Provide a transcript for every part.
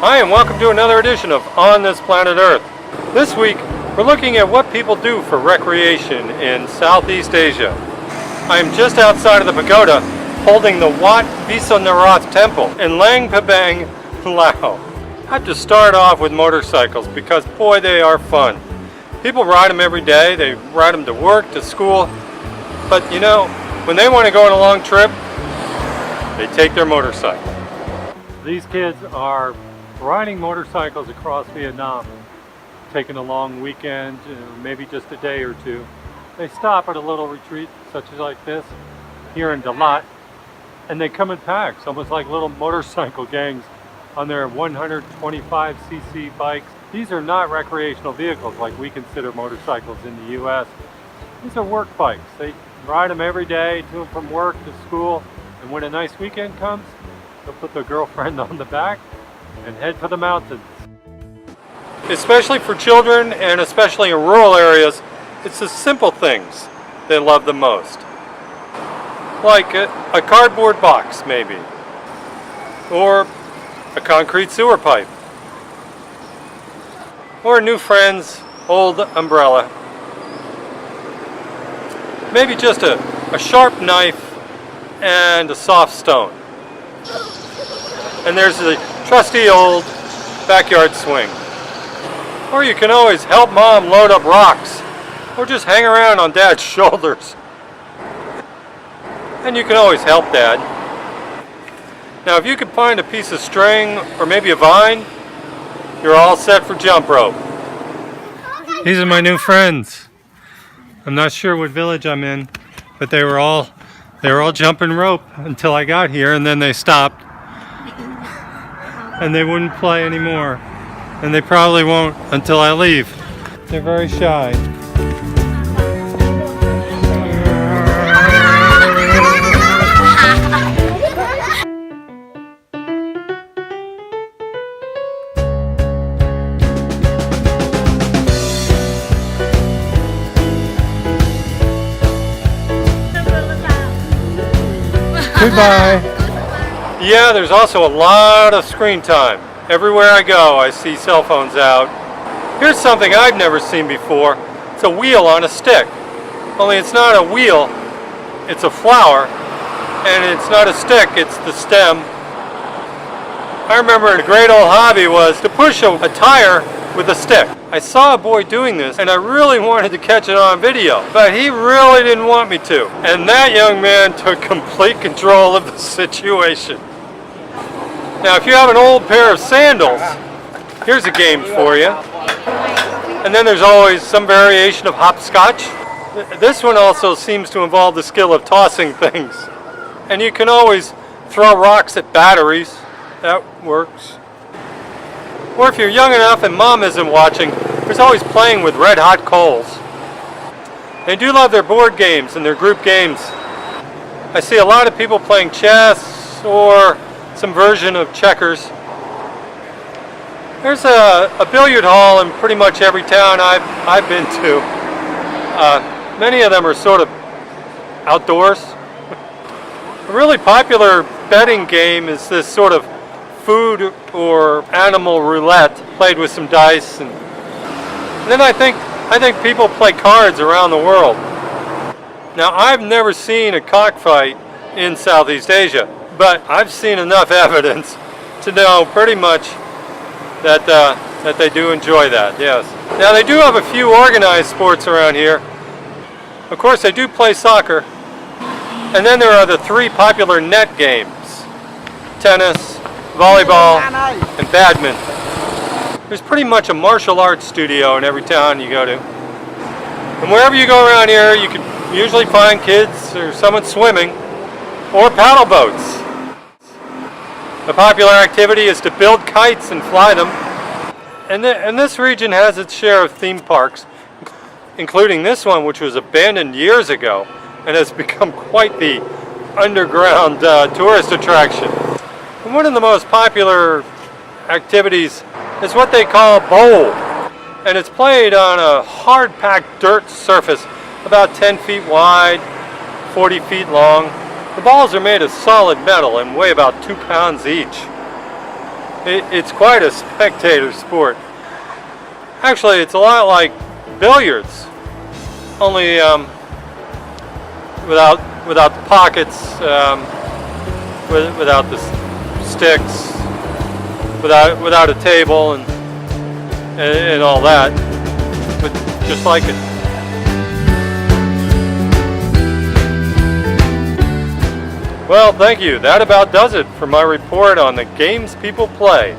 Hi, and welcome to another edition of On This Planet Earth. This week, we're looking at what people do for recreation in Southeast Asia. I am just outside of the pagoda holding the Wat Vishwanath Temple in Luang Prabang, Laos. I have to start off with motorcycles because, boy, they are fun. People ride them every day. They ride them to work, to school. But, you know, when they want to go on a long trip, they take their motorcycle. These kids are riding motorcycles across Vietnam, taking a long weekend, maybe just a day or two. They stop at a little retreat such as like this here in Dalat, and they come in packs, almost like little motorcycle gangs on their 125cc bikes. These are not recreational vehicles like we consider motorcycles in the US. These are work bikes. They ride them every day to and from work to school, and when a nice weekend comes, they'll put their girlfriend on the back and head for the mountains. Especially for children, and especially in rural areas, it's the simple things they love the most. Like a cardboard box, maybe. Or a concrete sewer pipe. Or a new friend's old umbrella. Maybe just a sharp knife and a soft stone. And there's the trusty old backyard swing. Or you can always help Mom load up rocks, or just hang around on Dad's shoulders. And you can always help Dad. Now if you could find a piece of string, or maybe a vine, you're all set for jump rope. These are my new friends. I'm not sure what village I'm in, but they were all jumping rope until I got here, and then they stopped. And they wouldn't play anymore. And they probably won't until I leave. They're very shy. Goodbye. Yeah, there's also a lot of screen time. Everywhere I go, I see cell phones out. Here's something I've never seen before. It's a wheel on a stick. Only it's not a wheel, it's a flower. And it's not a stick, it's the stem. I remember a great old hobby was to push a tire with a stick. I saw a boy doing this, and I really wanted to catch it on video, but he really didn't want me to. And that young man took complete control of the situation. Now if you have an old pair of sandals, here's a game for you. And then there's always some variation of hopscotch. This one also seems to involve the skill of tossing things. And you can always throw rocks at batteries. That works. Or if you're young enough and Mom isn't watching, there's always playing with red hot coals. They do love their board games and their group games. I see a lot of people playing chess or some version of checkers. There's a billiard hall in pretty much every town I've been to. Many of them are sort of outdoors. A really popular betting game is this sort of food or animal roulette played with some dice. And then I think people play cards around the world. Now I've never seen a cockfight in Southeast Asia, but I've seen enough evidence to know pretty much that they do enjoy that, yes. Now they do have a few organized sports around here. Of course they do play soccer. And then there are the three popular net games: tennis, volleyball, and badminton. There's pretty much a martial arts studio in every town you go to. And wherever you go around here, you can usually find kids or someone swimming or paddle boats. A popular activity is to build kites and fly them. And this region has its share of theme parks, including this one, which was abandoned years ago and has become quite the underground tourist attraction. And one of the most popular activities is what they call bowl. And it's played on a hard-packed dirt surface about 10 feet wide, 40 feet long. The balls are made of solid metal and weigh about 2 pounds each. It's quite a spectator sport. Actually, it's a lot like billiards, only without the pockets, without the sticks, without a table and all that, but just like it. Well, thank you. That about does it for my report on the games people play,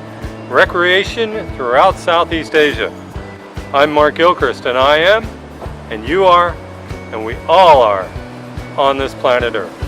recreation throughout Southeast Asia. I'm Mark Gilchrist, and I am, and you are, and we all are on this planet Earth.